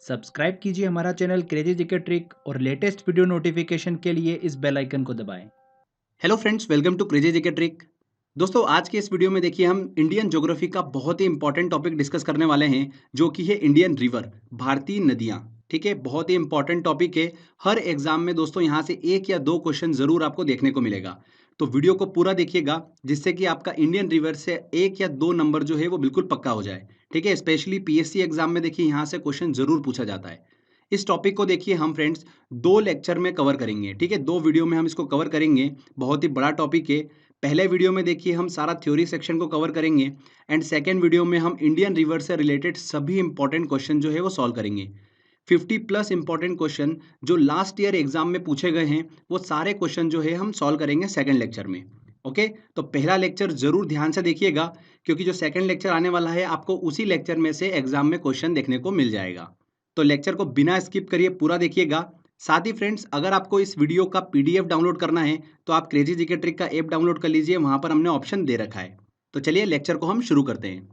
Subscribe कीजिए हमारा channel crazy GK trick और लेटेस्ट वीडियो नोटिफिकेशन के लिए इस बेल आइकन को दबाएं। Hello friends, welcome to crazy GK trick. दोस्तों, आज के इस वीडियो में देखिए हम इंडियन ज्योग्राफी का बहुत ही इंपॉर्टेंट टॉपिक डिस्कस करने वाले हैं, जो कि है इंडियन रिवर, भारतीय नदियां। ठीक है, बहुत ही इंपॉर्टेंट टॉपिक है। हर एग्जाम में दोस्तों यहाँ से एक या दो क्वेश्चन जरूर आपको देखने को मिलेगा। तो वीडियो को पूरा देखिएगा, जिससे कि आपका इंडियन रिवर से एक या दो नंबर जो है वो बिल्कुल पक्का हो जाए। ठीक है, स्पेशली पीएससी एग्जाम में देखिए यहाँ से क्वेश्चन जरूर पूछा जाता है। इस टॉपिक को देखिए हम फ्रेंड्स दो लेक्चर में कवर करेंगे। ठीक है, दो वीडियो में हम इसको कवर करेंगे। बहुत ही बड़ा टॉपिक है। पहले वीडियो में देखिए हम सारा थ्योरी सेक्शन को कवर करेंगे, एंड सेकेंड वीडियो में हम इंडियन रिवर से रिलेटेड सभी इंपॉर्टेंट क्वेश्चन जो है वो सॉल्व करेंगे। 50+ इंपॉर्टेंट क्वेश्चन जो लास्ट ईयर एग्जाम में पूछे गए हैं, वो सारे क्वेश्चन जो है हम सॉल्व करेंगे सेकेंड लेक्चर में। ओके, तो पहला लेक्चर जरूर ध्यान से देखिएगा, क्योंकि जो सेकेंड लेक्चर आने वाला है आपको उसी लेक्चर में से एग्जाम में क्वेश्चन देखने को मिल जाएगा। तो लेक्चर को बिना स्किप करिए पूरा देखिएगा। साथ ही फ्रेंड्स, अगर आपको इस वीडियो का पीडीएफ डाउनलोड करना है तो आप क्रेजी जीके ट्रिक का ऐप डाउनलोड कर लीजिए, वहां पर हमने ऑप्शन दे रखा है। तो चलिए लेक्चर को हम शुरू करते हैं।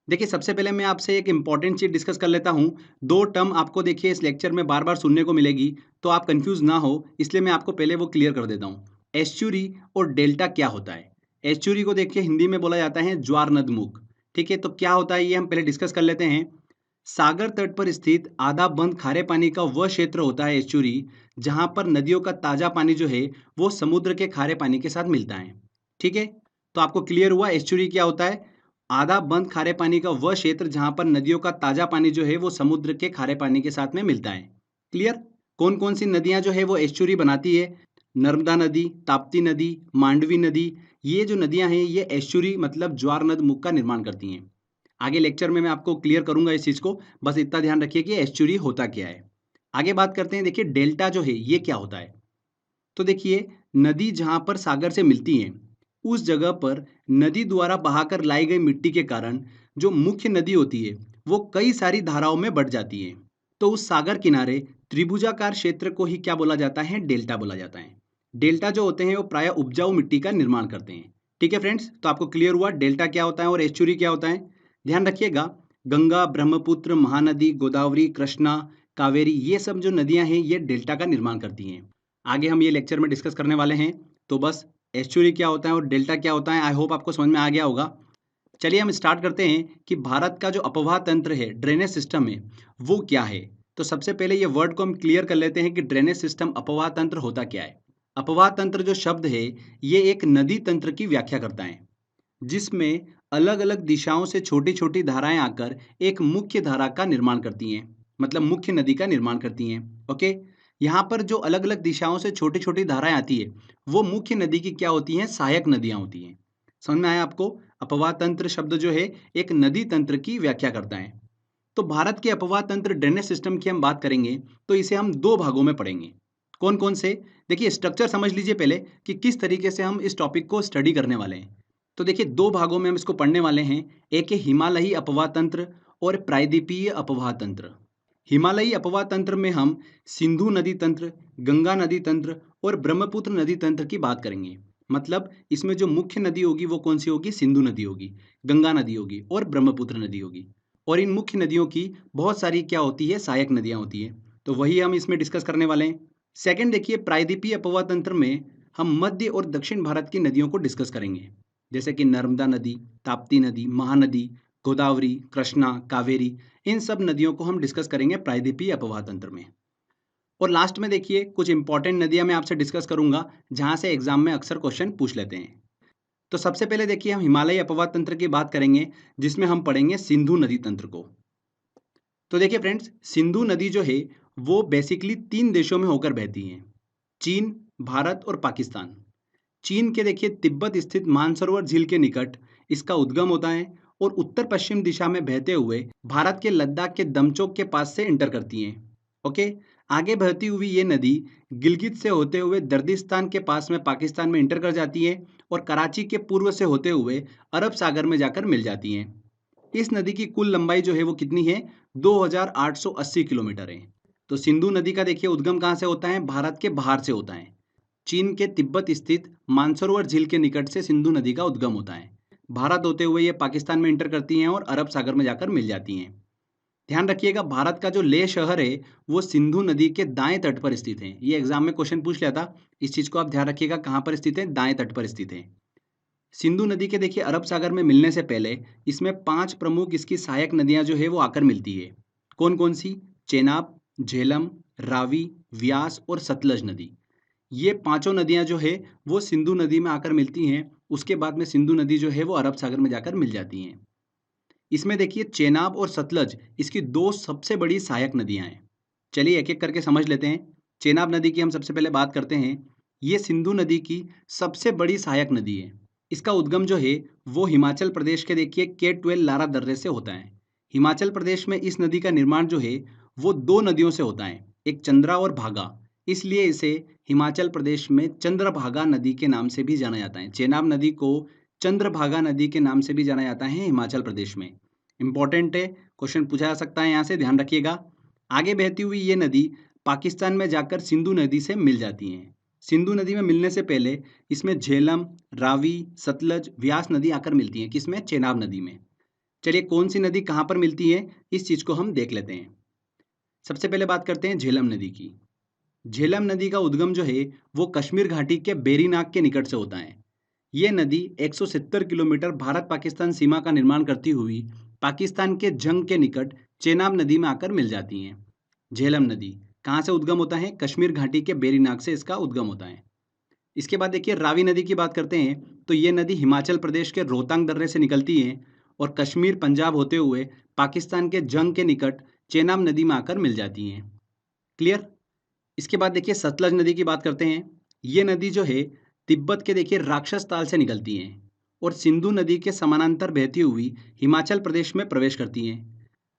देखिए, सबसे पहले मैं आपसे एक इंपॉर्टेंट चीज डिस्कस कर लेता हूं। दो टर्म आपको देखिए इस लेक्चर में बार बार सुनने को मिलेगी, तो आप कंफ्यूज ना हो, इसलिए मैं आपको पहले वो क्लियर कर देता हूं। एस्चुरी और डेल्टा क्या होता है। एस्चुरी को देखिए हिंदी में बोला जाता है ज्वार नदमुख। ठीक है, तो क्या होता है ये हम पहले डिस्कस कर लेते हैं। सागर तट पर स्थित आधा बंद खारे पानी का वह क्षेत्र होता है एस्चुरी, जहां पर नदियों का ताजा पानी जो है वो समुद्र के खारे पानी के साथ मिलता है। ठीक है, तो आपको क्लियर हुआ एस्चुरी क्या होता है। आधा बंद खारे पानी का वह क्षेत्र जहां पर नदियों का ताजा पानी जो है वो समुद्र के खारे पानी के साथ में मिलता है। क्लियर। कौन कौन सी नदियां जो है वो एस्चुरी बनाती है। नर्मदा नदी, ताप्ती नदी, मांडवी नदी, ये जो नदियां हैं ये एस्चुरी मतलब ज्वार नद मुख का निर्माण करती हैं। आगे लेक्चर में मैं आपको क्लियर करूंगा इस चीज को, बस इतना ध्यान रखिए कि एस्चुरी होता क्या है। आगे बात करते हैं। देखिए, डेल्टा जो है ये क्या होता है। तो देखिए, नदी जहां पर सागर से मिलती है, उस जगह पर नदी द्वारा बहाकर लाई गई मिट्टी के कारण जो मुख्य नदी होती है वो कई सारी धाराओं में बढ़ जाती है। तो उस सागर किनारे त्रिभुजाकार क्षेत्र को ही क्या बोला जाता है, डेल्टा बोला जाता है। डेल्टा जो होते हैं वो प्राय उपजाऊ मिट्टी का निर्माण करते हैं। ठीक है फ्रेंड्स, तो आपको क्लियर हुआ डेल्टा क्या होता है और एस्चुरी क्या होता है। ध्यान रखिएगा, गंगा, ब्रह्मपुत्र, महानदी, गोदावरी, कृष्णा, कावेरी, ये सब जो नदियां हैं ये डेल्टा का निर्माण करती हैं। आगे हम ये लेक्चर में डिस्कस करने वाले हैं। तो बस एस्चुरी क्या होता है और डेल्टा क्या होता है, आई होप आपको समझ में आ गया होगा। चलिए हम स्टार्ट करते हैं कि भारत का जो अपवाह तंत्र है, ड्रेनेज सिस्टम है, वो क्या है। तो सबसे पहले ये वर्ड को हम क्लियर कर लेते हैं कि ड्रेनेज सिस्टम, अपवाह तंत्र होता क्या है। अपवाह तंत्र जो शब्द है ये एक नदी तंत्र की व्याख्या करता है, जिसमें अलग अलग दिशाओं से छोटी छोटी धाराएं आकर एक मुख्य धारा का निर्माण करती हैं, मतलब मुख्य नदी का निर्माण करती हैं। ओके, यहाँ पर जो अलग अलग दिशाओं से छोटी छोटी धाराएं आती है वो मुख्य नदी की क्या होती हैं, सहायक नदियां होती हैं। समझ में आया आपको। अपवाह तंत्र शब्द जो है एक नदी तंत्र की व्याख्या करता है। तो भारत के अपवाह तंत्र ड्रेनेज सिस्टम की हम बात करेंगे तो इसे हम दो भागों में पढ़ेंगे। कौन कौन से। देखिए, स्ट्रक्चर समझ लीजिए पहले कि किस तरीके से हम इस टॉपिक को स्टडी करने वाले हैं। तो देखिए, दो भागों में हम इसको पढ़ने वाले हैं। एक है हिमालयी अपवाह तंत्र और प्रायद्वीपीय अपवाह तंत्र। हिमालयी अपवाह तंत्र में हम सिंधु नदी तंत्र, गंगा नदी तंत्र और ब्रह्मपुत्र नदी तंत्र की बात करेंगे। मतलब इसमें जो मुख्य नदी होगी वो कौन सी होगी, सिंधु नदी होगी, गंगा नदी होगी और ब्रह्मपुत्र नदी होगी। और इन मुख्य नदियों की बहुत सारी क्या होती है, सहायक नदियां होती है। तो वही हम इसमें डिस्कस करने वाले हैं। सेकंड देखिए, प्रायद्वीपीय अपवाह तंत्र में हम मध्य और दक्षिण भारत की नदियों को डिस्कस करेंगे, जैसे कि नर्मदा नदी, ताप्ती नदी, महानदी, गोदावरी, कृष्णा, कावेरी, इन सब नदियों को हम डिस्कस करेंगे प्रायद्वीपीय अपवाह तंत्र में। और लास्ट में देखिए कुछ इंपॉर्टेंट नदियां मैं आपसे डिस्कस करूंगा, जहां से एग्जाम में अक्सर क्वेश्चन पूछ लेते हैं। तो सबसे पहले देखिए हम हिमालयी अपवाह तंत्र की बात करेंगे, जिसमें हम पढ़ेंगे सिंधु नदी तंत्र को। तो देखिए फ्रेंड्स, सिंधु नदी जो है वो बेसिकली तीन देशों में होकर बहती है, चीन, भारत और पाकिस्तान। चीन के देखिए तिब्बत स्थित मानसरोवर झील के निकट इसका उद्गम होता है और उत्तर पश्चिम दिशा में बहते हुए भारत के लद्दाख के दमचोक के पास से इंटर करती हैं। ओके, आगे बहती हुई ये नदी गिलगित से होते हुए दर्दिस्तान के पास में पाकिस्तान में इंटर कर जाती है और कराची के पूर्व से होते हुए अरब सागर में जाकर मिल जाती हैं। इस नदी की कुल लंबाई जो है वो कितनी है, 2880 किलोमीटर है। तो सिंधु नदी का देखिए उद्गम कहाँ से होता है, भारत के बाहर से होता है। चीन के तिब्बत स्थित मानसरोवर झील के निकट से सिंधु नदी का उद्गम होता है। भारत होते हुए ये पाकिस्तान में इंटर करती हैं और अरब सागर में जाकर मिल जाती हैं। ध्यान रखिएगा, भारत का जो लेह शहर है वो सिंधु नदी के दाएं तट पर स्थित है। ये एग्जाम में क्वेश्चन पूछ लिया था, इस चीज को आप ध्यान रखिएगा, कहाँ पर स्थित है, दाएं तट पर स्थित है। सिंधु नदी के देखिए अरब सागर में मिलने से पहले इसमें 5 प्रमुख इसकी सहायक नदियां जो है वो आकर मिलती है। कौन कौन सी? चेनाब, झेलम, रावी, व्यास और सतलज नदी। ये पांचों नदियां जो है वो सिंधु नदी में आकर मिलती हैं। उसके बाद में सिंधु नदी जो है वो अरब सागर में जाकर मिल जाती हैं। इसमें देखिए चेनाब और सतलज इसकी दो सबसे बड़ी सहायक नदियां हैं। चलिए एक एक करके समझ लेते हैं। चेनाब नदी की हम सबसे पहले बात करते हैं। ये सिंधु नदी की सबसे बड़ी सहायक नदी है। इसका उद्गम जो है वो हिमाचल प्रदेश के देखिए K12 लारा दर्रे से होता है। हिमाचल प्रदेश में इस नदी का निर्माण जो है वो दो नदियों से होता है, एक चंद्रा और भागा। इसलिए इसे हिमाचल प्रदेश में चंद्रभागा नदी के नाम से भी जाना जाता है। चेनाब नदी को चंद्रभागा नदी के नाम से भी जाना जाता है हिमाचल प्रदेश में। इंपॉर्टेंट है, क्वेश्चन पूछा जा सकता है यहाँ से, ध्यान रखिएगा। आगे बहती हुई ये नदी पाकिस्तान में जाकर सिंधु नदी से मिल जाती हैं। सिंधु नदी में मिलने से पहले इसमें झेलम, रावी, सतलज, व्यास नदी आकर मिलती हैं। किसमें? चेनाब नदी में। चलिए कौन सी नदी कहाँ पर मिलती है इस चीज को हम देख लेते हैं। सबसे पहले बात करते हैं झेलम नदी की। झेलम नदी का उद्गम जो है वो कश्मीर घाटी के बेरीनाग के निकट से होता है। ये नदी 170 किलोमीटर भारत पाकिस्तान सीमा का निर्माण करती हुई पाकिस्तान के जंग के निकट चेनाब नदी में आकर मिल जाती हैं। झेलम नदी कहाँ से उद्गम होता है? कश्मीर घाटी के बेरीनाग से इसका उद्गम होता है। इसके बाद देखिए रावी नदी की बात करते हैं तो ये नदी हिमाचल प्रदेश के रोहतांग दर्रे से निकलती है और कश्मीर पंजाब होते हुए पाकिस्तान के जंग के निकट चेनाब नदी में आकर मिल जाती हैं। क्लियर? इसके बाद देखिए सतलज नदी की बात करते हैं। ये नदी जो है तिब्बत के देखिए राक्षस ताल से निकलती हैं और सिंधु नदी के समानांतर बहती हुई हिमाचल प्रदेश में प्रवेश करती हैं।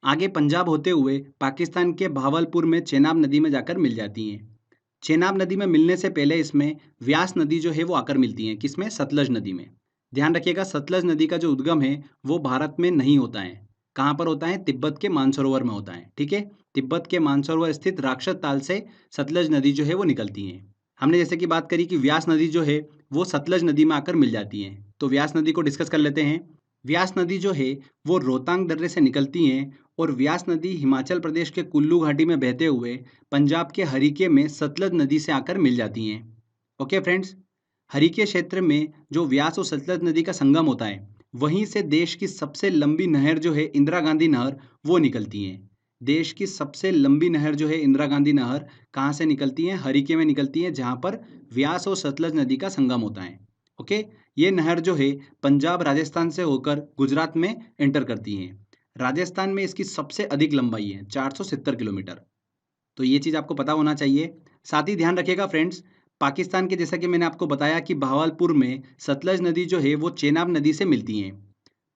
आगे पंजाब होते हुए पाकिस्तान के भावलपुर में चेनाब नदी में जाकर मिल जाती हैं। चेनाब नदी में मिलने से पहले इसमें व्यास नदी जो है वो आकर मिलती है। किसमें? सतलज नदी में। ध्यान रखिएगा, सतलज नदी का जो उद्गम है वो भारत में नहीं होता है। कहाँ पर होता है? तिब्बत के मानसरोवर में होता है। ठीक है, तिब्बत के मानसरोवर स्थित राक्षस ताल से सतलज नदी जो है वो निकलती है। हमने जैसे कि बात करी कि व्यास नदी जो है वो सतलज नदी में आकर मिल जाती है, तो व्यास नदी को डिस्कस कर लेते हैं। व्यास नदी जो है वो रोहतांग दर्रे से निकलती हैं और व्यास नदी हिमाचल प्रदेश के कुल्लू घाटी में बहते हुए पंजाब के हरीके में सतलज नदी से आकर मिल जाती हैं। ओके फ्रेंड्स, हरीके क्षेत्र में जो व्यास और सतलज नदी का संगम होता है वहीं से देश की सबसे लंबी नहर जो है इंदिरा गांधी नहर वो निकलती है। देश की सबसे लंबी नहर जो है इंदिरा गांधी नहर कहाँ से निकलती है? हरीके में निकलती है, जहाँ पर व्यास और सतलज नदी का संगम होता है। ओके, ये नहर जो है पंजाब राजस्थान से होकर गुजरात में एंटर करती है। राजस्थान में इसकी सबसे अधिक लंबाई है 470 किलोमीटर। तो ये चीज़ आपको पता होना चाहिए। साथ ही ध्यान रखिएगा फ्रेंड्स, पाकिस्तान के जैसा कि मैंने आपको बताया कि बहावलपुर में सतलज नदी जो है वो चेनाब नदी से मिलती हैं।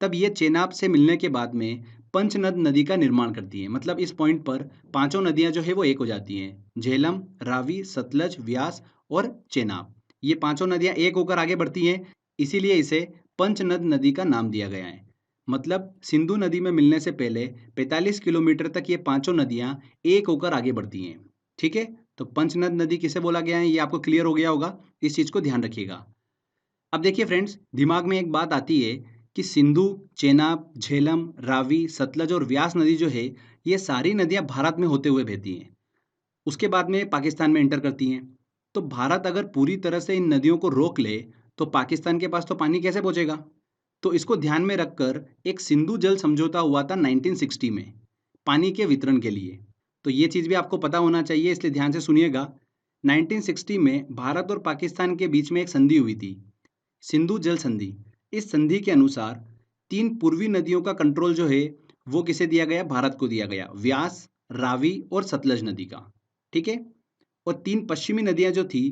तब ये चेनाब से मिलने के बाद में पंचनद नदी का निर्माण करती है। मतलब इस पॉइंट पर पांचों नदियां जो है वो एक हो जाती हैं। झेलम, रावी, सतलज, व्यास और चेनाब, ये पांचों नदियां एक होकर आगे बढ़ती हैं, इसीलिए इसे पंचनद नदी का नाम दिया गया है। मतलब सिंधु नदी में मिलने से पहले 45 किलोमीटर तक ये पांचों नदियां एक होकर आगे बढ़ती हैं। ठीक है, तो पंचनद नदी किसे बोला गया है ये आपको क्लियर हो गया होगा, इस चीज को ध्यान रखिएगा। अब देखिए फ्रेंड्स, दिमाग में एक बात आती है कि सिंधु, चेनाब, झेलम, रावी, सतलज और व्यास नदी जो है ये सारी नदियां भारत में होते हुए बहती हैं, उसके बाद में पाकिस्तान में एंटर करती हैं। तो भारत अगर पूरी तरह से इन नदियों को रोक ले तो पाकिस्तान के पास तो पानी कैसे पहुंचेगा? तो इसको ध्यान में रखकर एक सिंधु जल समझौता हुआ था 1960 में पानी के वितरण के लिए। तो ये चीज़ भी आपको पता होना चाहिए, इसलिए ध्यान से सुनिएगा। 1960 में भारत और पाकिस्तान के बीच में एक संधि हुई थी, सिंधु जल संधि। इस संधि के अनुसार 3 पूर्वी नदियों का कंट्रोल जो है वो किसे दिया गया? भारत को दिया गया, व्यास, रावी और सतलज नदी का। ठीक है, और 3 पश्चिमी नदियां जो थी,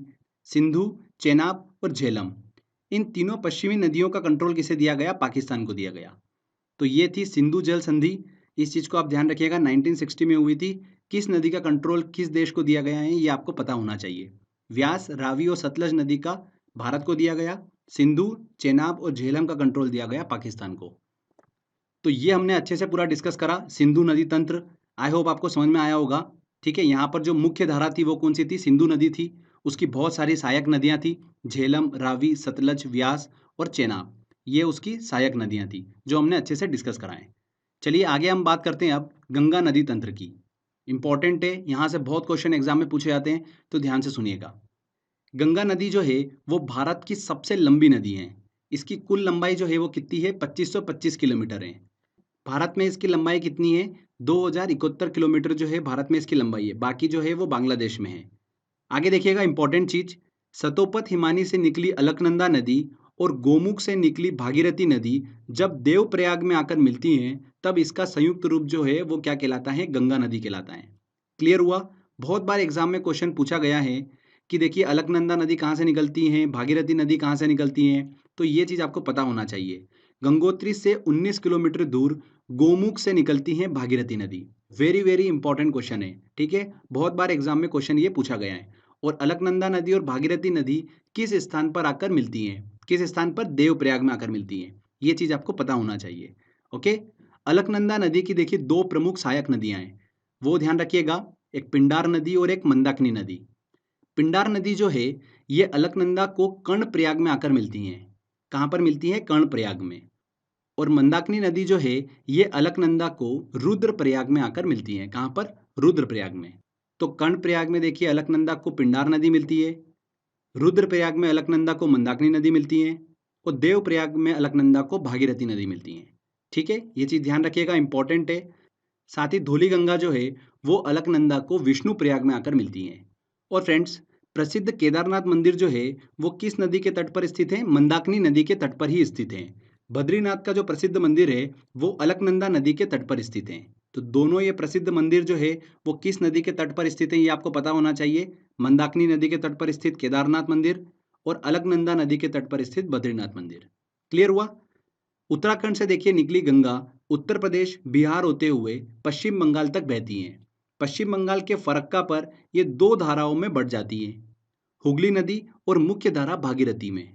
सिंधु, चेनाब और झेलम, इन तीनों पश्चिमी नदियों का कंट्रोल किसे दिया गया? पाकिस्तान को दिया गया। तो ये थी सिंधु जल संधि। इस चीज को आप ध्यान रखिएगा, 1960 में हुई थी। किस नदी का कंट्रोल किस देश को दिया गया है ये आपको पता होना चाहिए। व्यास, रावी और सतलज नदी का भारत को दिया गया, सिंधु, चेनाब और झेलम का कंट्रोल दिया गया पाकिस्तान को। तो ये हमने अच्छे से पूरा डिस्कस करा सिंधु नदी तंत्र। आई होप आपको समझ में आया होगा। ठीक है, यहाँ पर जो मुख्य धारा थी वो कौन सी थी? सिंधु नदी थी। उसकी बहुत सारी सहायक नदियाँ थी, झेलम, रावी, सतलज, व्यास और चेनाब, ये उसकी सहायक नदियाँ थी जो हमने अच्छे से डिस्कस कराएं। चलिए आगे हम बात करते हैं अब गंगा नदी तंत्र की। इंपॉर्टेंट है, यहाँ से बहुत क्वेश्चन एग्जाम में पूछे जाते हैं, तो ध्यान से सुनिएगा। गंगा नदी जो है वो भारत की सबसे लंबी नदी है। इसकी कुल लंबाई जो है वो कितनी है, 2525 किलोमीटर है। भारत में इसकी लंबाई कितनी है, 2071 किलोमीटर जो है भारत में इसकी लंबाई है। बाकी जो है वो बांग्लादेश में है। आगे देखिएगा इंपॉर्टेंट चीज, सतोपथ हिमानी से निकली अलकनंदा नदी और गोमुख से निकली भागीरथी नदी जब देवप्रयाग में आकर मिलती हैं, तब इसका संयुक्त रूप जो है वो क्या कहलाता है, गंगा नदी कहलाता है। क्लियर हुआ। बहुत बार एग्जाम में क्वेश्चन पूछा गया है कि देखिए अलकनंदा नदी कहाँ से निकलती है, भागीरथी नदी कहाँ से निकलती है, तो ये चीज आपको पता होना चाहिए। गंगोत्री से 19 किलोमीटर दूर गोमुख से निकलती है भागीरथी नदी। वेरी वेरी इंपॉर्टेंट क्वेश्चन है, ठीक है। बहुत बार एग्जाम में क्वेश्चन ये पूछा गया है। और अलकनंदा नदी और भागीरथी नदी किस स्थान पर आकर मिलती हैं, किस स्थान पर, देवप्रयाग में आकर मिलती हैं। ये चीज आपको पता होना चाहिए। ओके। अलकनंदा नदी की देखिए दो प्रमुख सहायक नदियां हैं, वो ध्यान रखिएगा, एक पिंडार नदी और एक मंदाकिनी नदी। पिंडार नदी जो है ये अलकनंदा को कर्णप्रयाग में आकर मिलती हैं। कहाँ पर मिलती है, कर्णप्रयाग में। और मंदाकिनी नदी जो है ये अलकनंदा को रुद्रप्रयाग में आकर मिलती है। कहाँ पर, रुद्रप्रयाग में। तो कर्णप्रयाग में देखिए अलकनंदा को पिंडार नदी मिलती है, रुद्रप्रयाग में अलकनंदा को मंदाकिनी नदी मिलती है, और देवप्रयाग में अलकनंदा को भागीरथी नदी मिलती है। ठीक है, ये चीज ध्यान रखिएगा, इंपॉर्टेंट है। साथ ही धौलीगंगा जो है वो अलकनंदा को विष्णु प्रयाग में आकर मिलती है। और फ्रेंड्स, प्रसिद्ध केदारनाथ मंदिर जो है वो किस नदी के तट पर स्थित है, मंदाकिनी नदी के तट पर ही स्थित है। बद्रीनाथ का जो प्रसिद्ध मंदिर है वो अलकनंदा नदी के तट पर स्थित है। तो दोनों ये प्रसिद्ध मंदिर जो है वो किस नदी के तट पर स्थित है, ये आपको पता होना चाहिए। मंदाकिनी नदी के तट पर स्थित केदारनाथ मंदिर और अलकनंदा नदी के तट पर स्थित बद्रीनाथ मंदिर। क्लियर हुआ। उत्तराखंड से देखिए निकली गंगा उत्तर प्रदेश बिहार होते हुए पश्चिम बंगाल तक बहती हैं। पश्चिम बंगाल के फरक्का पर ये दो धाराओं में बढ़ जाती है, हुगली नदी और मुख्य धारा भागीरथी में।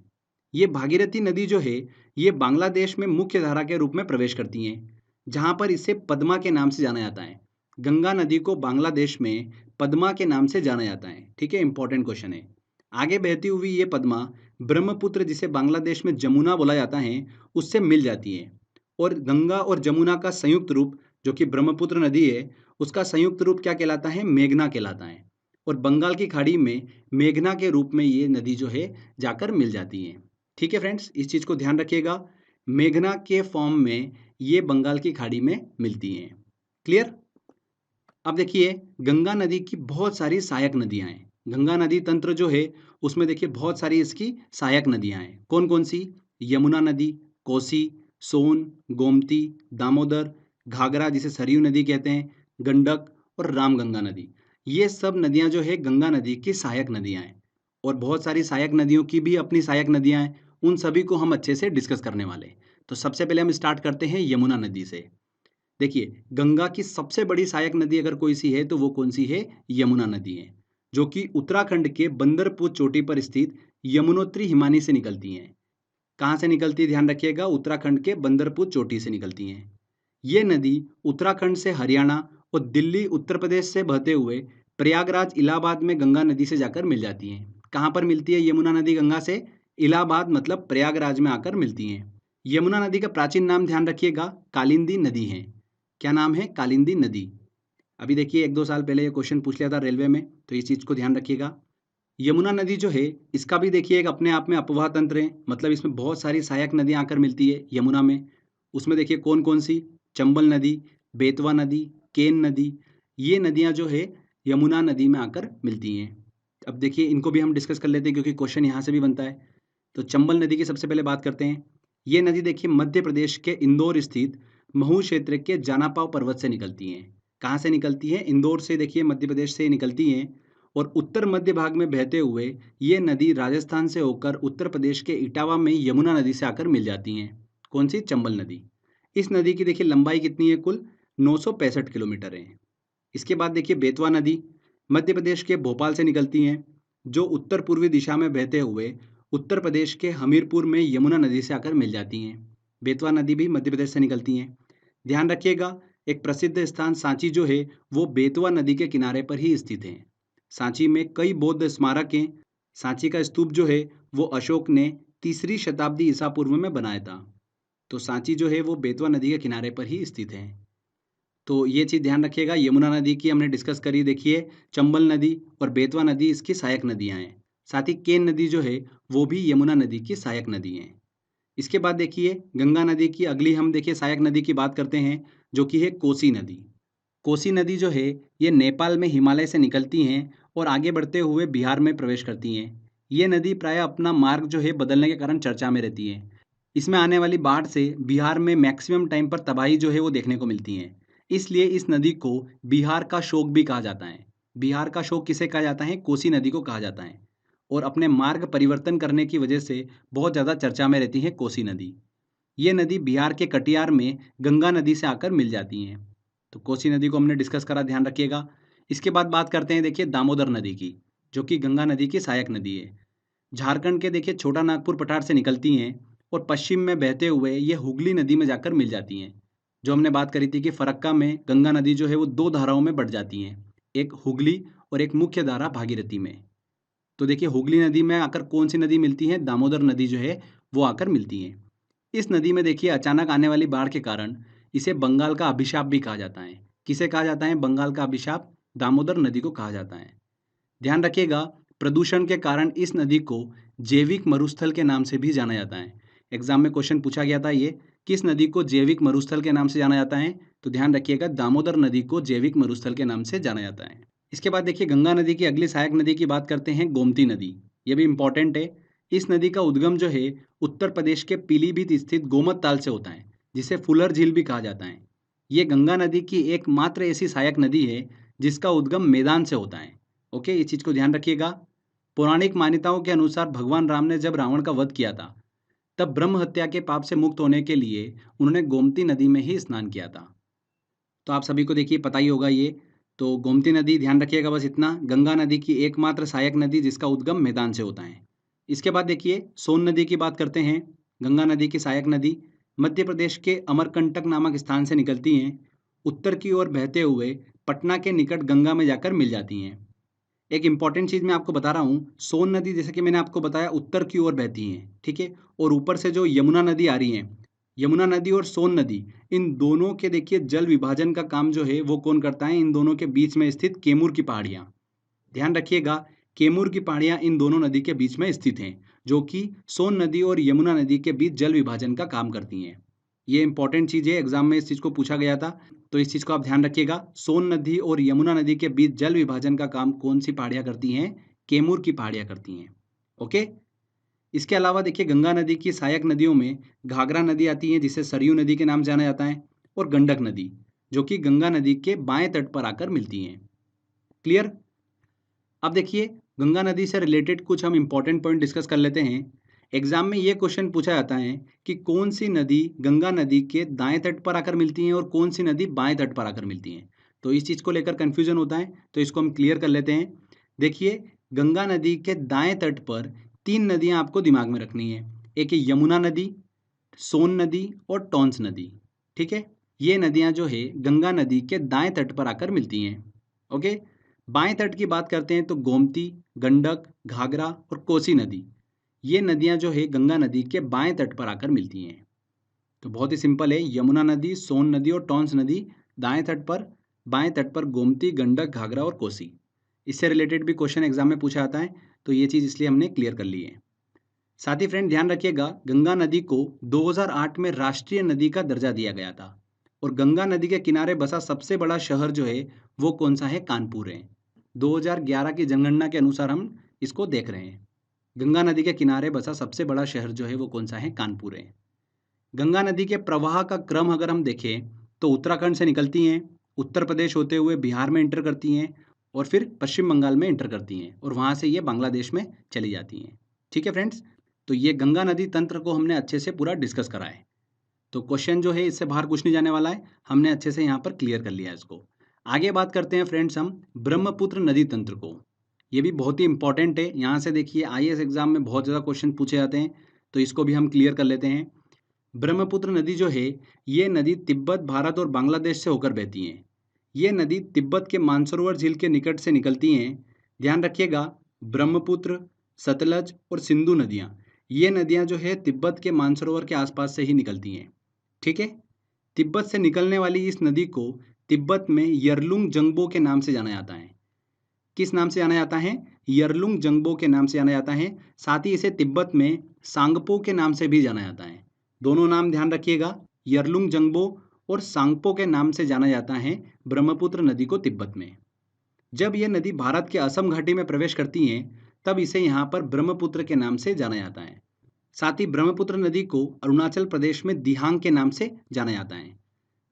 ये भागीरथी नदी जो है ये बांग्लादेश में मुख्य धारा के रूप में प्रवेश करती हैं, जहां पर इसे पद्मा के नाम से जाना जाता है। गंगा नदी को बांग्लादेश में पद्मा के नाम से जाना जाता है। ठीक है, इंपॉर्टेंट क्वेश्चन है। आगे बहती हुई ये पद्मा ब्रह्मपुत्र, जिसे बांग्लादेश में जमुना बोला जाता है, उससे मिल जाती है। और गंगा और जमुना का संयुक्त रूप जो कि ब्रह्मपुत्र नदी है, उसका संयुक्त रूप क्या कहलाता है, मेघना कहलाता है। और बंगाल की खाड़ी में मेघना के रूप में ये नदी जो है जाकर मिल जाती है। ठीक है फ्रेंड्स, इस चीज को ध्यान रखिएगा, मेघना के फॉर्म में ये बंगाल की खाड़ी में मिलती हैं। क्लियर। अब देखिए गंगा नदी की बहुत सारी सहायक नदियां हैं। गंगा नदी तंत्र जो है उसमें देखिए बहुत सारी इसकी सहायक नदियां हैं। कौन कौन सी, यमुना नदी, कोसी, सोन, गोमती, दामोदर, घाघरा जिसे सरयू नदी कहते हैं, गंडक और रामगंगा नदी। ये सब नदियां जो है गंगा नदी की सहायक नदियां हैं। और बहुत सारी सहायक नदियों की भी अपनी सहायक नदियां हैं, उन सभी को हम अच्छे से डिस्कस करने वाले हैं। तो सबसे पहले हम स्टार्ट करते हैं यमुना नदी से। देखिए गंगा की सबसे बड़ी सहायक नदी अगर कोई सी है तो वो कौन सी है, यमुना नदी है, जो कि उत्तराखंड के बंदरपुर चोटी पर स्थित यमुनोत्री हिमानी से निकलती हैं। कहाँ से निकलती है, ध्यान रखिएगा, उत्तराखंड के बंदरपुर चोटी से निकलती हैं। ये नदी उत्तराखंड से हरियाणा और दिल्ली उत्तर प्रदेश से बहते हुए प्रयागराज इलाहाबाद में गंगा नदी से जाकर मिल जाती हैं। कहाँ पर मिलती है यमुना नदी गंगा से, इलाहाबाद मतलब प्रयागराज में आकर मिलती हैं। यमुना नदी का प्राचीन नाम ध्यान रखिएगा, कालिंदी नदी है। क्या नाम है, कालिंदी नदी। अभी देखिए 1-2 साल पहले ये क्वेश्चन पूछ लिया था रेलवे में, तो इस चीज को ध्यान रखिएगा। यमुना नदी जो है इसका भी देखिए एक अपने आप में अपवाह तंत्र है, मतलब इसमें बहुत सारी सहायक नदियां आकर मिलती है यमुना में। उसमें देखिए कौन कौन सी, चंबल नदी, बेतवा नदी, केन नदी, ये नदियां जो है यमुना नदी में आकर मिलती हैं। अब देखिए इनको भी हम डिस्कस कर लेते हैं क्योंकि क्वेश्चन यहाँ से भी बनता है। तो चंबल नदी की सबसे पहले बात करते हैं। ये नदी देखिए मध्य प्रदेश के इंदौर स्थित महू क्षेत्र के जानापाव पर्वत से निकलती हैं। कहाँ से निकलती है, इंदौर से, देखिए मध्य प्रदेश से निकलती हैं। और उत्तर मध्य भाग में बहते हुए ये नदी राजस्थान से होकर उत्तर प्रदेश के इटावा में यमुना नदी से आकर मिल जाती हैं। कौन सी, चंबल नदी। इस नदी की देखिए लंबाई कितनी है, कुल 965 किलोमीटर है। इसके बाद देखिए बेतवा नदी मध्य प्रदेश के भोपाल से निकलती हैं, जो उत्तर पूर्वी दिशा में बहते हुए उत्तर प्रदेश के हमीरपुर में यमुना नदी से आकर मिल जाती हैं। बेतवा नदी भी मध्य प्रदेश से निकलती हैं। ध्यान रखिएगा, एक प्रसिद्ध स्थान सांची जो है वो बेतवा नदी के किनारे पर ही स्थित है। सांची में कई बौद्ध स्मारक हैं। सांची का स्तूप जो है वो अशोक ने 3री शताब्दी ईसा पूर्व में बनाया था। तो सांची जो है वो बेतवा नदी के किनारे पर ही स्थित है। तो ये चीज़ ध्यान रखिएगा। यमुना नदी की हमने डिस्कस करी, देखिए चंबल नदी और बेतवा नदी इसकी सहायक नदियाँ हैं। साथ ही केन नदी जो है वो भी यमुना नदी की सहायक नदी है। इसके बाद देखिए गंगा नदी की अगली हम देखिए सहायक नदी की बात करते हैं, जो कि है कोसी नदी। कोसी नदी जो है ये नेपाल में हिमालय से निकलती हैं और आगे बढ़ते हुए बिहार में प्रवेश करती हैं। ये नदी प्रायः अपना मार्ग जो है बदलने के कारण चर्चा में रहती है। इसमें आने वाली बाढ़ से बिहार में मैक्सिमम टाइम पर तबाही जो है वो देखने को मिलती है। इसलिए इस नदी को बिहार का शोक भी कहा जाता है। बिहार का शोक किसे कहा जाता है? कोसी नदी को कहा जाता है। और अपने मार्ग परिवर्तन करने की वजह से बहुत ज़्यादा चर्चा में रहती है कोसी नदी। ये नदी बिहार के कटिहार में गंगा नदी से आकर मिल जाती हैं। तो कोसी नदी को हमने डिस्कस करा, ध्यान रखिएगा। इसके बाद बात करते हैं देखिए दामोदर नदी की, जो कि गंगा नदी की सहायक नदी है। झारखंड के देखिए छोटा नागपुर पठार से निकलती हैं और पश्चिम में बहते हुए ये हुगली नदी में जाकर मिल जाती हैं। जो हमने बात करी थी कि फरक्का में गंगा नदी जो है वो दो धाराओं में बढ़ जाती हैं, एक हुगली और एक मुख्य धारा भागीरथी में। तो देखिए हुगली नदी में आकर कौन सी नदी मिलती है? दामोदर नदी जो है वो आकर मिलती है। इस नदी में देखिए अचानक आने वाली बाढ़ के कारण इसे बंगाल का अभिशाप भी कहा जाता है। किसे कहा जाता है बंगाल का अभिशाप? दामोदर नदी को कहा जाता है। ध्यान रखिएगा, प्रदूषण के कारण इस नदी को जैविक मरुस्थल के नाम से भी जाना जाता है। एग्जाम में क्वेश्चन पूछा गया था ये, किस नदी को जैविक मरुस्थल के नाम से जाना जाता है? तो ध्यान रखिएगा, दामोदर नदी को जैविक मरुस्थल के नाम से जाना जाता है। इसके बाद देखिए गंगा नदी की अगली सहायक नदी की बात करते हैं, गोमती नदी। ये भी इंपॉर्टेंट है। इस नदी का उद्गम जो है उत्तर प्रदेश के पीलीभीत स्थित गोमत ताल से होता है, जिसे फुलर झील भी कहा जाता है। ये गंगा नदी की एकमात्र ऐसी सहायक नदी है जिसका उद्गम मैदान से होता है। ओके, इस चीज़ को ध्यान रखिएगा। पौराणिक मान्यताओं के अनुसार भगवान राम ने जब रावण का वध किया था, तब ब्रह्म हत्या के पाप से मुक्त होने के लिए उन्होंने गोमती नदी में ही स्नान किया था। तो आप सभी को देखिए पता ही होगा ये। तो गोमती नदी ध्यान रखिएगा, बस इतना। गंगा नदी की एकमात्र सहायक नदी जिसका उद्गम मैदान से होता है। इसके बाद देखिए सोन नदी की बात करते हैं। गंगा नदी की सहायक नदी मध्य प्रदेश के अमरकंटक नामक स्थान से निकलती हैं। उत्तर की ओर बहते हुए पटना के निकट गंगा में जाकर मिल जाती हैं। एक इंपॉर्टेंट चीज़ मैं आपको बता रहा हूँ, सोन नदी जैसे कि मैंने आपको बताया उत्तर की ओर बहती हैं, ठीक है। और ऊपर से जो यमुना नदी आ रही है, यमुना नदी और सोन नदी, इन दोनों के देखिए जल विभाजन का काम जो है वो कौन करता है? इन दोनों के बीच में स्थित कैमूर की पहाड़ियाँ। ध्यान रखिएगा, कैमूर की पहाड़ियाँ इन दोनों नदी के बीच में स्थित हैं, जो कि सोन नदी और यमुना नदी के बीच जल विभाजन का काम करती हैं। ये इंपॉर्टेंट चीज़ है, एग्जाम में इस चीज़ को पूछा गया था, तो इस चीज़ को आप ध्यान रखिएगा। सोन नदी और यमुना नदी के बीच जल विभाजन का काम कौन सी पहाड़ियाँ करती हैं? कैमूर की पहाड़ियाँ करती हैं। ओके। इसके अलावा देखिए गंगा नदी की सहायक नदियों में घाघरा नदी आती है, जिसे सरयू नदी के नाम जाना जाता है, और गंडक नदी, जो कि गंगा नदी के बाएं तट पर आकर मिलती हैं। क्लियर? अब देखिए गंगा नदी से रिलेटेड कुछ हम इंपॉर्टेंट पॉइंट डिस्कस कर लेते हैं। एग्जाम में ये क्वेश्चन पूछा जाता है कि कौन सी नदी गंगा नदी के दाएं तट पर आकर मिलती है और कौन सी नदी बाएं तट पर आकर मिलती है। तो इस चीज़ को लेकर कन्फ्यूजन होता है, तो इसको हम क्लियर कर लेते हैं। देखिए गंगा नदी के दाएं तट पर तीन नदियां आपको दिमाग में रखनी है। एक है यमुना नदी, सोन नदी और टॉन्स नदी, ठीक है। ये नदियां जो है गंगा नदी के दाएं तट पर आकर मिलती हैं। ओके। बाएं तट की बात करते हैं तो गोमती, गंडक, घाघरा और कोसी नदी, ये नदियां जो है गंगा नदी के बाएं तट पर आकर मिलती हैं। तो बहुत ही सिंपल है, यमुना नदी, सोन नदी और टॉन्स नदी दाएं तट पर, बाएं तट पर गोमती, गंडक, घाघरा और कोसी। इससे रिलेटेड भी क्वेश्चन एग्जाम में पूछा जाता है, तो ये चीज़ इसलिए हमने क्लियर कर ली है। साथ ही फ्रेंड ध्यान रखिएगा, गंगा नदी को 2008 में राष्ट्रीय नदी का दर्जा दिया गया था, और गंगा नदी के किनारे बसा सबसे बड़ा शहर जो है वो कौन सा है? कानपुर है। 2011 की जनगणना के अनुसार हम इसको देख रहे हैं। गंगा नदी के किनारे बसा सबसे बड़ा शहर जो है वो कौन सा है? कानपुर है। गंगा नदी के प्रवाह का क्रम अगर हम देखें तो उत्तराखंड से निकलती हैं, उत्तर प्रदेश होते हुए बिहार में इंटर करती हैं, और फिर पश्चिम बंगाल में इंटर करती हैं, और वहाँ से ये बांग्लादेश में चली जाती हैं। ठीक है फ्रेंड्स, तो ये गंगा नदी तंत्र को हमने अच्छे से पूरा डिस्कस करा है। तो क्वेश्चन जो है इससे बाहर कुछ नहीं जाने वाला है, हमने अच्छे से यहाँ पर क्लियर कर लिया है इसको। आगे बात करते हैं फ्रेंड्स हम ब्रह्मपुत्र नदी तंत्र को। ये भी बहुत ही इंपॉर्टेंट है, यहाँ से देखिए आईएएस एग्जाम में बहुत ज़्यादा क्वेश्चन पूछे जाते हैं, तो इसको भी हम क्लियर कर लेते हैं। ब्रह्मपुत्र नदी जो है ये नदी तिब्बत, भारत और बांग्लादेश से होकर बहती हैं। ये नदी तिब्बत के मानसरोवर झील के निकट से निकलती हैं। ध्यान रखिएगा, ब्रह्मपुत्र, सतलज और सिंधु नदियाँ, ये नदियाँ जो है तिब्बत के मानसरोवर के आसपास से ही निकलती हैं। ठीक है। तिब्बत से निकलने वाली इस नदी को तिब्बत में यरलुंग जंगबो के नाम से जाना जाता है। किस नाम से जाना जाता है? यरलुंग जंगबो के नाम से जाना जाता है। साथ ही इसे तिब्बत में सांगपो के नाम से भी जाना जाता है। दोनों नाम ध्यान रखिएगा, यरलुंग जंगबो और सांगपो के नाम से जाना जाता है ब्रह्मपुत्र नदी को तिब्बत में। जब यह नदी भारत के असम घाटी में प्रवेश करती हैं, तब इसे यहाँ पर ब्रह्मपुत्र के नाम से जाना जाता है। साथ ही ब्रह्मपुत्र नदी को अरुणाचल प्रदेश में दिहांग के नाम से जाना जाता है।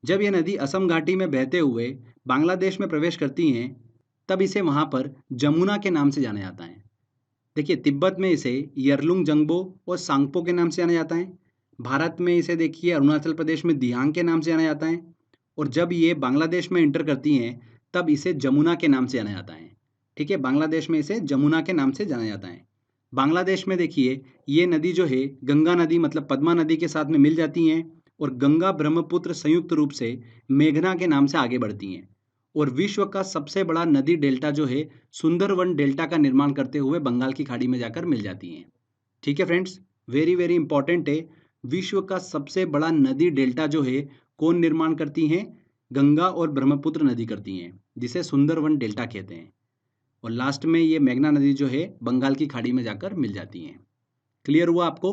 जब यह नदी असम घाटी में बहते हुए बांग्लादेश में प्रवेश करती हैं, तब इसे वहाँ पर जमुना के नाम से जाना जाता है। देखिए, तिब्बत में इसे यरलुंग जंगबो और सांगपो के नाम से जाना जाता है। भारत में इसे देखिए अरुणाचल प्रदेश में दिहांग के नाम से जाना जाता है। और जब ये बांग्लादेश में एंटर करती हैं, तब इसे जमुना के नाम से जाना जाता है। ठीक है, बांग्लादेश में इसे जमुना के नाम से जाना जाता है। बांग्लादेश में देखिए ये नदी जो है गंगा नदी मतलब पद्मा नदी के साथ में मिल जाती हैं और गंगा ब्रह्मपुत्र संयुक्त रूप से मेघना के नाम से आगे बढ़ती हैं और विश्व का सबसे बड़ा नदी डेल्टा जो है सुंदरवन डेल्टा का निर्माण करते हुए बंगाल की खाड़ी में जाकर मिल जाती हैं। ठीक है फ्रेंड्स, वेरी वेरी इंपॉर्टेंट है। विश्व का सबसे बड़ा नदी डेल्टा जो है कौन निर्माण करती हैं? गंगा और ब्रह्मपुत्र नदी करती हैं, जिसे सुंदरवन डेल्टा कहते हैं। और लास्ट में ये मेघना नदी जो है बंगाल की खाड़ी में जाकर मिल जाती हैं। क्लियर हुआ आपको?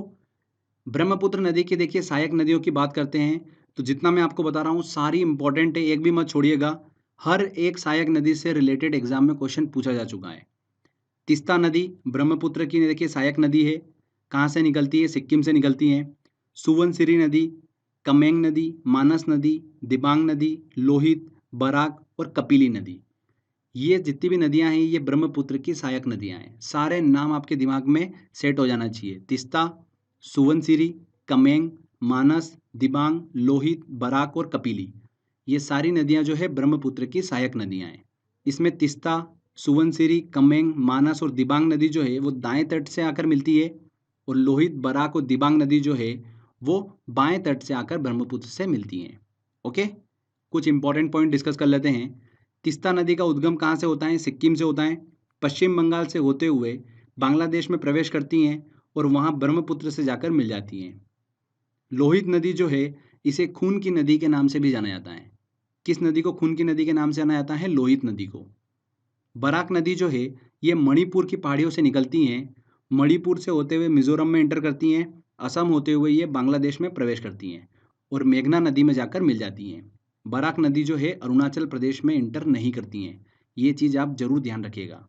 ब्रह्मपुत्र नदी की देखिए सहायक नदियों की बात करते हैं तो जितना मैं आपको बता रहा हूँ सारी इंपॉर्टेंट है, एक भी मत छोड़िएगा। हर एक सहायक नदी से रिलेटेड एग्जाम में क्वेश्चन पूछा जा चुका है। तीस्ता नदी ब्रह्मपुत्र की देखिए सहायक नदी है। कहाँ से निकलती है? सिक्किम से निकलती है। सुवनसिरी नदी, कमेंग नदी, मानस नदी, दिबांग नदी, लोहित, बराक और कपिली नदी, ये जितनी भी नदियां हैं ये ब्रह्मपुत्र की सहायक नदियां हैं। सारे नाम आपके दिमाग में सेट हो जाना चाहिए। तीस्ता, सुवनसिरी, कमेंग, मानस, दिबांग, लोहित, बराक और कपिली, ये सारी नदियां जो है ब्रह्मपुत्र की सहायक नदियां हैं। इसमें तीस्ता, सुवनसिरी, कमेंग, मानस और दिबांग नदी जो है वो दाएं तट से आकर मिलती है और लोहित, बराक और दिबांग नदी जो है वो बाएं तट से आकर ब्रह्मपुत्र से मिलती हैं। ओके, कुछ इंपॉर्टेंट पॉइंट डिस्कस कर लेते हैं। तीस्ता नदी का उद्गम कहाँ से होता है? सिक्किम से होता है। पश्चिम बंगाल से होते हुए बांग्लादेश में प्रवेश करती हैं और वहाँ ब्रह्मपुत्र से जाकर मिल जाती हैं। लोहित नदी जो है इसे खून की नदी के नाम से भी जाना जाता है। किस नदी को खून की नदी के नाम से जाना जाता है? लोहित नदी को। बराक नदी जो है ये मणिपुर की पहाड़ियों से निकलती हैं, मणिपुर से होते हुए मिजोरम में एंटर करती हैं, असम होते हुए ये बांग्लादेश में प्रवेश करती हैं और मेघना नदी में जाकर मिल जाती हैं। बराक नदी जो है अरुणाचल प्रदेश में एंटर नहीं करती हैं, ये चीज़ आप जरूर ध्यान रखिएगा।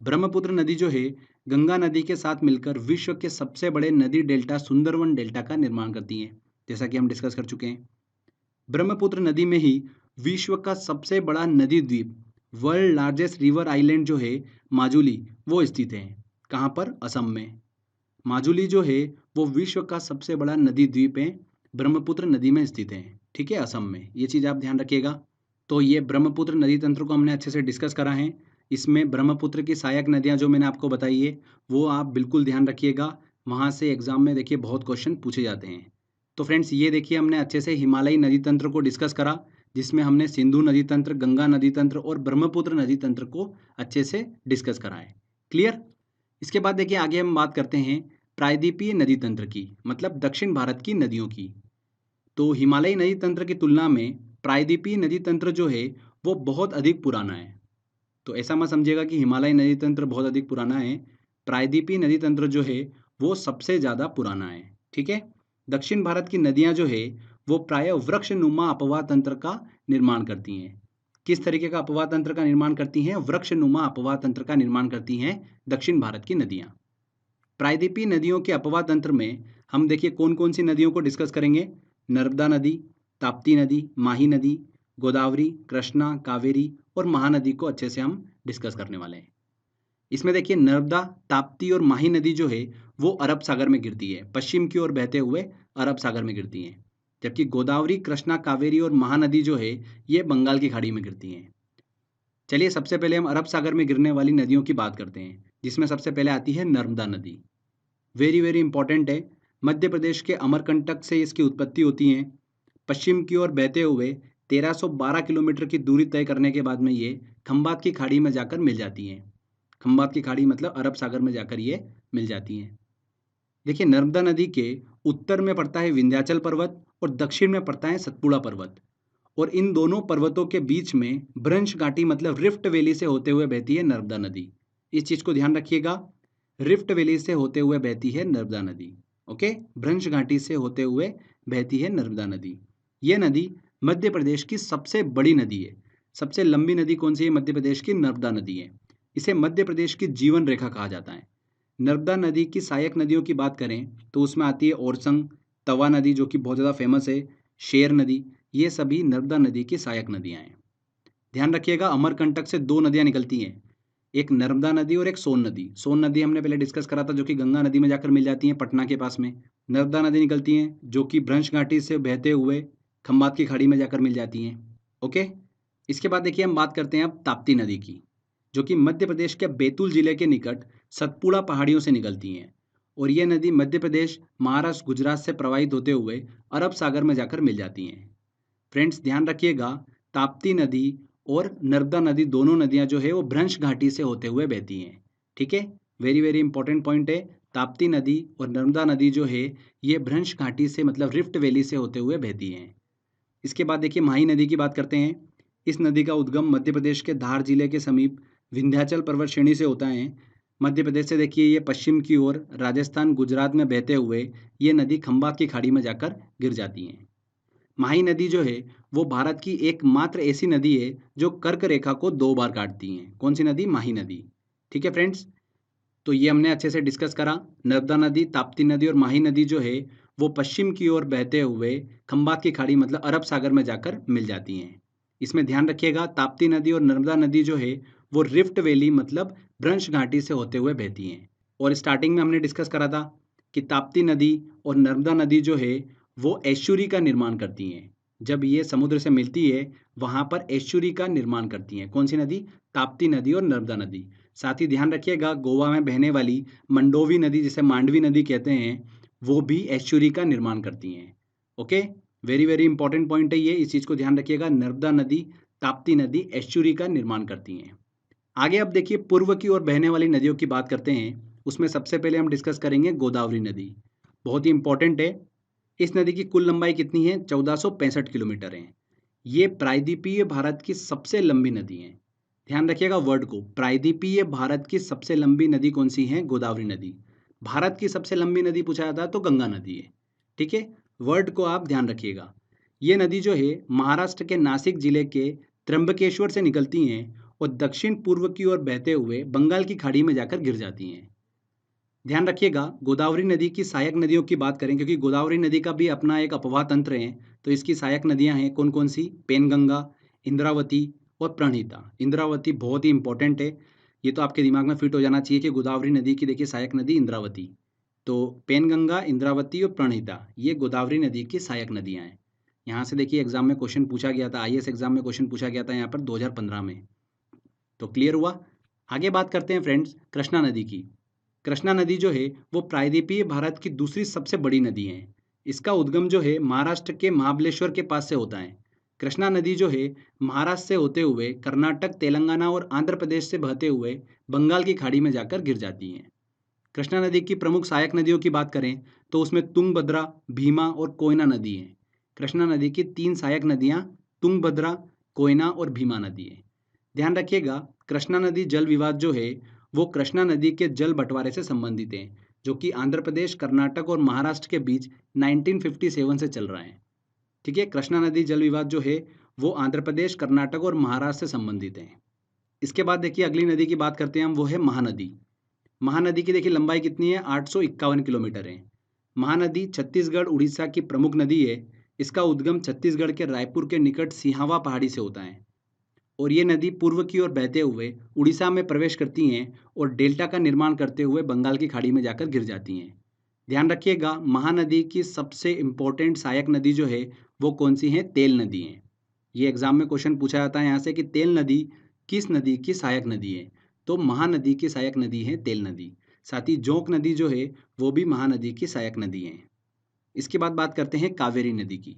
ब्रह्मपुत्र नदी जो है गंगा नदी के साथ मिलकर विश्व के सबसे बड़े नदी डेल्टा सुंदरवन डेल्टा का निर्माण करती हैं, जैसा कि हम डिस्कस कर चुके हैं। ब्रह्मपुत्र नदी में ही विश्व का सबसे बड़ा नदी द्वीप वर्ल्ड लार्जेस्ट रिवर आइलैंड जो है माजुली वो स्थित है। कहाँ पर? असम में। माजुली जो है वो विश्व का सबसे बड़ा नदी द्वीप है, ब्रह्मपुत्र नदी में स्थित है। ठीक है, असम में। ये चीज़ आप ध्यान रखिएगा। तो ये ब्रह्मपुत्र नदी तंत्र को हमने अच्छे से डिस्कस करा है। इसमें ब्रह्मपुत्र की सहायक नदियाँ जो मैंने आपको बताई है वो आप बिल्कुल ध्यान रखिएगा, वहाँ से एग्जाम में देखिए बहुत क्वेश्चन पूछे जाते हैं। तो फ्रेंड्स ये देखिए हमने अच्छे से हिमालयी नदी तंत्र को डिस्कस करा, जिसमें हमने सिंधु नदी तंत्र, गंगा नदी तंत्र और ब्रह्मपुत्र नदी तंत्र को अच्छे से डिस्कस करा है। क्लियर? इसके बाद देखिए आगे हम बात करते हैं प्रायद्वीपीय नदी तंत्र की, मतलब दक्षिण भारत की नदियों की। तो हिमालयी नदी तंत्र की तुलना में प्रायद्वीपीय नदी तंत्र जो है वो बहुत अधिक पुराना है। तो ऐसा मत समझिएगा कि हिमालयी नदी तंत्र बहुत अधिक पुराना है, प्रायद्वीपीय नदी तंत्र जो है वो सबसे ज़्यादा पुराना है। ठीक है, दक्षिण भारत की नदियाँ जो है वो प्राय वृक्षनुमा अपवाह तंत्र का निर्माण करती हैं। किस तरीके का अपवाह तंत्र का निर्माण करती हैं? वृक्षनुमा अपवाह तंत्र का निर्माण करती हैं दक्षिण भारत की नदियाँ। प्रायद्वीपीय नदियों के अपवाह तंत्र में हम देखिए कौन कौन सी नदियों को डिस्कस करेंगे। नर्मदा नदी, ताप्ती नदी, माही नदी, गोदावरी, कृष्णा, कावेरी और महानदी को अच्छे से हम डिस्कस करने वाले हैं। इसमें देखिए नर्मदा, ताप्ती और माही नदी जो है वो अरब सागर में गिरती है, पश्चिम की ओर बहते हुए अरब सागर में गिरती हैं। जबकि गोदावरी, कृष्णा, कावेरी और महानदी जो है ये बंगाल की खाड़ी में गिरती हैं। चलिए सबसे पहले हम अरब सागर में गिरने वाली नदियों की बात करते हैं, जिसमें सबसे पहले आती है नर्मदा नदी। वेरी वेरी इंपॉर्टेंट है। मध्य प्रदेश के अमरकंटक से इसकी उत्पत्ति होती है। पश्चिम की ओर बहते हुए 1312 किलोमीटर की दूरी तय करने के बाद में ये खंबात की खाड़ी में जाकर मिल जाती हैं। खंबात की खाड़ी मतलब अरब सागर में जाकर ये मिल जाती हैं। देखिए नर्मदा नदी के उत्तर में पड़ता है विंध्याचल पर्वत और दक्षिण में पड़ता है सतपुड़ा पर्वत। और इन दोनों पर्वतों के बीच में भ्रंश घाटी मतलब रिफ्ट वैली से होते हुए बहती है नर्मदा नदी। इस चीज को ध्यान रखिएगा, रिफ्ट वैली से होते हुए बहती है नर्मदा नदी। ओके, भ्रंश घाटी से होते हुए बहती है नर्मदा नदी। ये नदी मध्य प्रदेश की सबसे बड़ी नदी है। सबसे लंबी नदी कौन सी है? मध्य प्रदेश की नर्मदा नदी है। इसे मध्य प्रदेश की जीवन रेखा कहा जाता है। नर्मदा नदी की सहायक नदियों की बात करें तो उसमें आती है ओरसंग, तवा नदी जो कि बहुत ज़्यादा फेमस है, शेर नदी, ये सभी नर्मदा नदी की सहायक नदियां हैं। ध्यान रखिएगा, अमरकंटक से दो नदियां निकलती हैं, एक नर्मदा नदी और एक सोन नदी। सोन नदी हमने पहले डिस्कस करा था जो कि गंगा नदी में जाकर मिल जाती है पटना के पास में। नर्मदा नदी निकलती हैं जो कि भ्रंश घाटी से बहते हुए खंबात की खाड़ी में जाकर मिल जाती हैं। ओके, इसके बाद देखिए हम बात करते हैं अब ताप्ती नदी की, जो कि मध्य प्रदेश के बैतूल जिले के निकट सतपुड़ा पहाड़ियों से निकलती हैं। और ये नदी मध्य प्रदेश, महाराष्ट्र, गुजरात से प्रवाहित होते हुए अरब सागर में जाकर मिल जाती हैं। फ्रेंड्स ध्यान रखिएगा, ताप्ती नदी और नर्मदा नदी दोनों नदियां जो है वो भ्रंश घाटी से होते हुए बहती हैं। ठीक है, वेरी वेरी इंपॉर्टेंट पॉइंट है। ताप्ती नदी और नर्मदा नदी जो है ये भ्रंश घाटी से मतलब रिफ्ट वैली से होते हुए बहती हैं। इसके बाद देखिए माही नदी की बात करते हैं। इस नदी का उद्गम मध्य प्रदेश के धार जिले के समीप विंध्याचल पर्वत श्रेणी से होता है। मध्य प्रदेश से देखिए ये पश्चिम की ओर राजस्थान, गुजरात में बहते हुए ये नदी खंबात की खाड़ी में जाकर गिर जाती हैं। माही नदी जो है वो भारत की एकमात्र ऐसी नदी है जो कर्क रेखा को 2 बार काटती है। कौन सी नदी? माही नदी। ठीक है फ्रेंड्स, तो ये हमने अच्छे से डिस्कस करा। नर्मदा नदी, ताप्ती नदी और माही नदी जो है वो पश्चिम की ओर बहते हुए खंबात की खाड़ी मतलब अरब सागर में जाकर मिल जाती हैं। इसमें ध्यान रखिएगा, ताप्ती नदी और नर्मदा नदी जो है वो रिफ्ट वैली मतलब भ्रंश घाटी से होते हुए बहती हैं। और स्टार्टिंग में हमने डिस्कस करा था कि ताप्ती नदी और नर्मदा नदी जो है वो एस्चुरी का निर्माण करती हैं। जब ये समुद्र से मिलती है वहां पर एस्चुरी का निर्माण करती हैं। कौन सी नदी? ताप्ती नदी और नर्मदा नदी। साथ ही ध्यान रखिएगा, गोवा में बहने वाली मंडोवी नदी जिसे मांडवी नदी कहते हैं वो भी एस्चुरी का निर्माण करती हैं। Okay, very very important point है ये, इस चीज को ध्यान रखिएगा। नर्मदा नदी, ताप्ती नदी एस्चुरी का निर्माण करती हैं। आगे अब देखिए पूर्व की ओर बहने वाली नदियों की बात करते हैं। उसमें सबसे पहले हम डिस्कस करेंगे गोदावरी नदी। बहुत ही इंपॉर्टेंट है। इस नदी की कुल लंबाई कितनी है? 1465 किलोमीटर है। ये प्रायद्वीपीय भारत की सबसे लंबी नदी है। ध्यान रखिएगा वर्ड को, प्रायद्वीपीय भारत की सबसे लंबी नदी कौन सी है? गोदावरी नदी। भारत की सबसे लंबी नदी पूछा जाता है तो गंगा नदी है। ठीक है, वर्ड को आप ध्यान रखिएगा। ये नदी जो है महाराष्ट्र के नासिक जिले के त्र्यंबकेश्वर से निकलती हैं और दक्षिण पूर्व की ओर बहते हुए बंगाल की खाड़ी में जाकर गिर जाती हैं। ध्यान रखिएगा, गोदावरी नदी की सहायक नदियों की बात करें, क्योंकि गोदावरी नदी का भी अपना एक अपवाह तंत्र है, तो इसकी सहायक नदियां हैं कौन कौन सी? पेनगंगा, इंद्रावती और प्रणहिता। इंद्रावती बहुत ही इंपॉर्टेंट है, ये तो आपके दिमाग में फिट हो जाना चाहिए कि गोदावरी नदी की देखिए सहायक नदी इंद्रावती। तो पेनगंगा, इंद्रावती और प्रणहिता ये गोदावरी नदी की सहायक नदियां हैं। यहाँ से देखिए एग्जाम में क्वेश्चन पूछा गया था, आईएएस एग्जाम में क्वेश्चन पूछा गया था यहाँ पर 2015 में। तो क्लियर हुआ। आगे बात करते हैं फ्रेंड्स कृष्णा नदी की। कृष्णा नदी जो है वो प्रायद्वीपीय भारत की दूसरी सबसे बड़ी नदी है। इसका उद्गम जो है महाराष्ट्र के महाबलेश्वर के पास से होता है। कृष्णा नदी जो है महाराष्ट्र से होते हुए कर्नाटक, तेलंगाना और आंध्र प्रदेश से बहते हुए बंगाल की खाड़ी में जाकर गिर जाती हैं। कृष्णा नदी की प्रमुख सहायक नदियों की बात करें तो उसमें तुंगभद्रा, भीमा और कोयना नदी है। कृष्णा नदी की 3 सहायक नदियां तुंगभद्रा, कोयना और भीमा नदी है। ध्यान रखिएगा, कृष्णा नदी जल विवाद जो है वो कृष्णा नदी के जल बंटवारे से संबंधित है, जो कि आंध्र प्रदेश, कर्नाटक और महाराष्ट्र के बीच 1957 से चल रहा है। ठीक है, कृष्णा नदी जल विवाद जो है वो आंध्र प्रदेश, कर्नाटक और महाराष्ट्र से संबंधित है। इसके बाद देखिए अगली नदी की बात करते हैं हम, वो है महानदी। महानदी की देखिए लंबाई कितनी है? 851 किलोमीटर है। महानदी छत्तीसगढ़, उड़ीसा की प्रमुख नदी है। इसका उद्गम छत्तीसगढ़ के रायपुर के निकट सिहावा पहाड़ी से होता है और ये नदी पूर्व की ओर बहते हुए उड़ीसा में प्रवेश करती हैं और डेल्टा का निर्माण करते हुए बंगाल की खाड़ी में जाकर गिर जाती हैं। ध्यान रखिएगा, महानदी की सबसे इंपॉर्टेंट सहायक नदी जो है वो कौन सी है? तेल नदी है। ये एग्जाम में क्वेश्चन पूछा जाता है यहाँ से कि तेल नदी किस नदी की सहायक नदी है? तो महानदी की सहायक नदी है तेल नदी। साथ ही जोंक नदी जो है वो भी महानदी की सहायक नदी है। इसके बाद बात करते हैं कावेरी नदी की।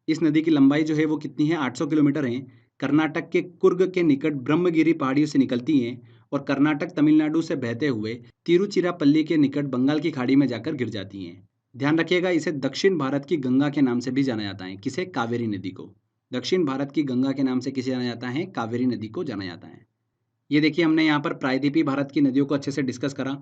इस नदी की लंबाई जो है वो कितनी है? 800 किलोमीटर है। कर्नाटक के कुर्ग के निकट ब्रह्मगिरी पहाड़ियों से निकलती हैं और कर्नाटक, तमिलनाडु से बहते हुए तिरुचिरापल्ली के निकट बंगाल की खाड़ी में जाकर गिर जाती हैं। ध्यान रखिएगा, इसे दक्षिण भारत की गंगा के नाम से भी जाना जाता है। किसे? कावेरी नदी को। दक्षिण भारत की गंगा के नाम से किसे जाना जाता है? कावेरी नदी को जाना जाता है। ये देखिए, हमने यहाँ पर प्रायद्वीपीय भारत की नदियों को अच्छे से डिस्कस करा।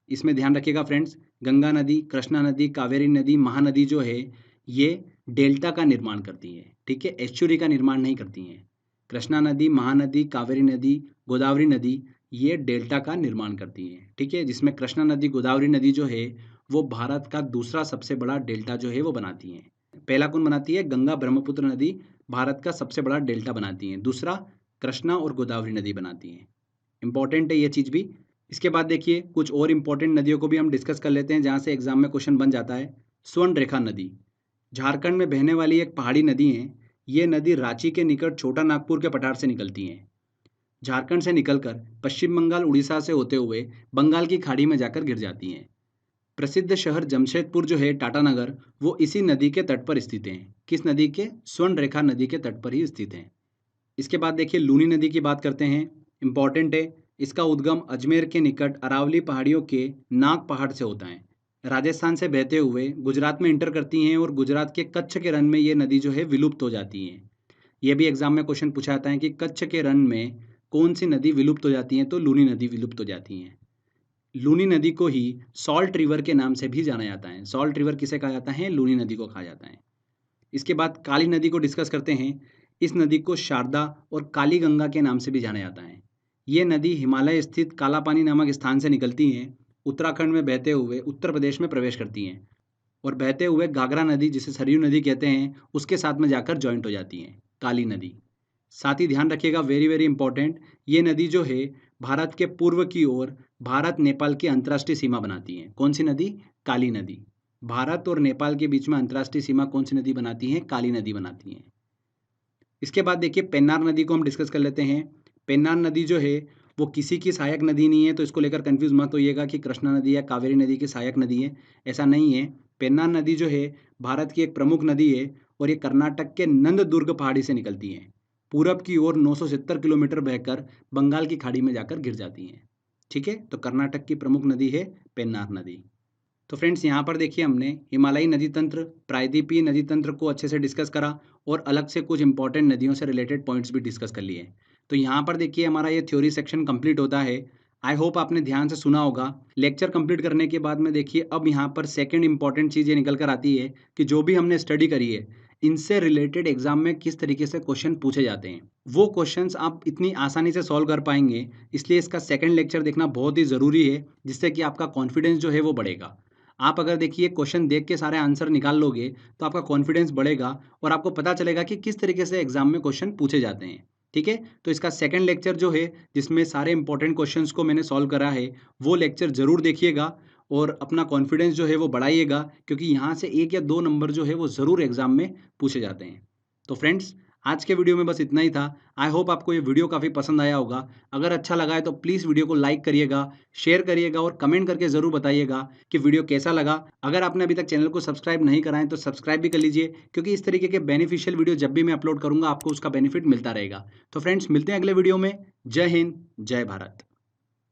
इसमें ध्यान रखिएगा फ्रेंड्स, गंगा नदी, कृष्णा नदी, कावेरी नदी, महानदी जो है ये डेल्टा का निर्माण करती है, ठीक है, एस्चुरी का निर्माण नहीं करती हैं। कृष्णा नदी, महानदी, कावेरी नदी, गोदावरी नदी ये डेल्टा का निर्माण करती हैं, ठीक है, जिसमें कृष्णा नदी, गोदावरी नदी जो है वो भारत का दूसरा सबसे बड़ा डेल्टा जो है वो बनाती हैं। पहला कौन बनाती है? गंगा ब्रह्मपुत्र नदी भारत का सबसे बड़ा डेल्टा बनाती हैं। दूसरा कृष्णा और गोदावरी नदी बनाती हैं। इंपॉर्टेंट है ये चीज़ भी। इसके बाद देखिए कुछ और इंपॉर्टेंट नदियों को भी हम डिस्कस कर लेते हैं जहाँ से एग्जाम में क्वेश्चन बन जाता है। स्वर्ण रेखा नदी झारखंड में बहने वाली एक पहाड़ी नदी है। ये नदी रांची के निकट छोटा नागपुर के पठार से निकलती है। झारखंड से निकलकर पश्चिम बंगाल, उड़ीसा से होते हुए बंगाल की खाड़ी में जाकर गिर जाती हैं। प्रसिद्ध शहर जमशेदपुर जो है, टाटानगर, वो इसी नदी के तट पर स्थित हैं। किस नदी के? स्वर्ण रेखा नदी के तट पर ही स्थित हैं। इसके बाद देखिए लूनी नदी की बात करते हैं। इंपॉर्टेंट है, इसका उद्गम अजमेर के निकट अरावली पहाड़ियों के नाग पहाड़ से होता है। राजस्थान से बहते हुए गुजरात में इंटर करती हैं और गुजरात के कच्छ के रण में ये नदी जो है विलुप्त हो जाती है। ये भी एग्जाम में क्वेश्चन पूछा जाता है कि कच्छ के रण में कौन सी नदी विलुप्त हो जाती है? तो लूनी नदी विलुप्त हो जाती है। लूनी नदी को ही सॉल्ट रिवर के नाम से भी जाना जाता है। सॉल्ट रिवर किसे कहा जाता है? लूनी नदी को कहा जाता है। इसके बाद काली नदी को डिस्कस करते हैं। इस नदी को शारदा और काली गंगा के नाम से भी जाना जाता है। ये नदी हिमालय स्थित कालापानी नामक स्थान से निकलती हैं, उत्तराखंड में बहते हुए उत्तर प्रदेश में प्रवेश करती हैं और बहते हुए घाघरा नदी, जिसे सरयू नदी कहते हैं, उसके साथ में जाकर जॉइंट हो जाती हैं, काली नदी। साथ ही ध्यान रखिएगा, वेरी वेरी इंपॉर्टेंट, ये नदी जो है भारत के पूर्व की ओर भारत नेपाल की अंतर्राष्ट्रीय सीमा बनाती है। कौन सी नदी? काली नदी। भारत और नेपाल के बीच में अंतर्राष्ट्रीय सीमा कौन सी नदी बनाती है? काली नदी बनाती है। इसके बाद देखिए पेन्नार नदी को हम डिस्कस कर लेते हैं। पेन्नार नदी जो है वो किसी की सहायक नदी नहीं है, तो इसको लेकर कंफ्यूज मत होइएगा कि कृष्णा नदी या कावेरी नदी की सहायक नदी है, ऐसा नहीं है। पेन्नार नदी जो है भारत की एक प्रमुख नदी है और ये कर्नाटक के नंददुर्ग पहाड़ी से निकलती है। पूरब की ओर 970 किलोमीटर बहकर बंगाल की खाड़ी में जाकर गिर जाती हैं, ठीक है। तो कर्नाटक की प्रमुख नदी है पेन्नार नदी। तो फ्रेंड्स यहाँ पर देखिए हमने हिमालयी नदी तंत्र, प्रायद्वीपीय नदी तंत्र को अच्छे से डिस्कस करा और अलग से कुछ इंपॉर्टेंट नदियों से रिलेटेड पॉइंट्स भी डिस्कस कर लिए। तो यहाँ पर देखिए हमारा ये थ्योरी सेक्शन कंप्लीट होता है। आई होप आपने ध्यान से सुना होगा। लेक्चर कंप्लीट करने के बाद में देखिए अब यहाँ पर सेकंड इंपॉर्टेंट चीज़ ये निकल कर आती है कि जो भी हमने स्टडी करी है इनसे रिलेटेड एग्जाम में किस तरीके से क्वेश्चन पूछे जाते हैं, वो क्वेश्चंस आप इतनी आसानी से सॉल्व कर पाएंगे। इसलिए इसका सेकंड लेक्चर देखना बहुत ही ज़रूरी है, जिससे कि आपका कॉन्फिडेंस जो है वो बढ़ेगा। आप अगर देखिए क्वेश्चन देख के सारे आंसर निकाल लोगे तो आपका कॉन्फिडेंस बढ़ेगा और आपको पता चलेगा कि किस तरीके से एग्जाम में क्वेश्चन पूछे जाते हैं, ठीक है। तो इसका सेकंड लेक्चर जो है जिसमें सारे इंपॉर्टेंट क्वेश्चंस को मैंने सॉल्व करा है, वो लेक्चर जरूर देखिएगा और अपना कॉन्फिडेंस जो है वो बढ़ाइएगा, क्योंकि यहाँ से 1 या 2 नंबर जो है वो ज़रूर एग्जाम में पूछे जाते हैं। तो फ्रेंड्स आज के वीडियो में बस इतना ही था। आई होप आपको ये वीडियो काफ़ी पसंद आया होगा। अगर अच्छा लगा है तो प्लीज़ वीडियो को लाइक करिएगा, शेयर करिएगा और कमेंट करके ज़रूर बताइएगा कि वीडियो कैसा लगा। अगर आपने अभी तक चैनल को सब्सक्राइब नहीं करा है तो सब्सक्राइब भी कर लीजिए, क्योंकि इस तरीके के बेनिफिशियल वीडियो जब भी मैं अपलोड करूँगा आपको उसका बेनिफिट मिलता रहेगा। तो फ्रेंड्स मिलते हैं अगले वीडियो में। जय हिंद, जय भारत।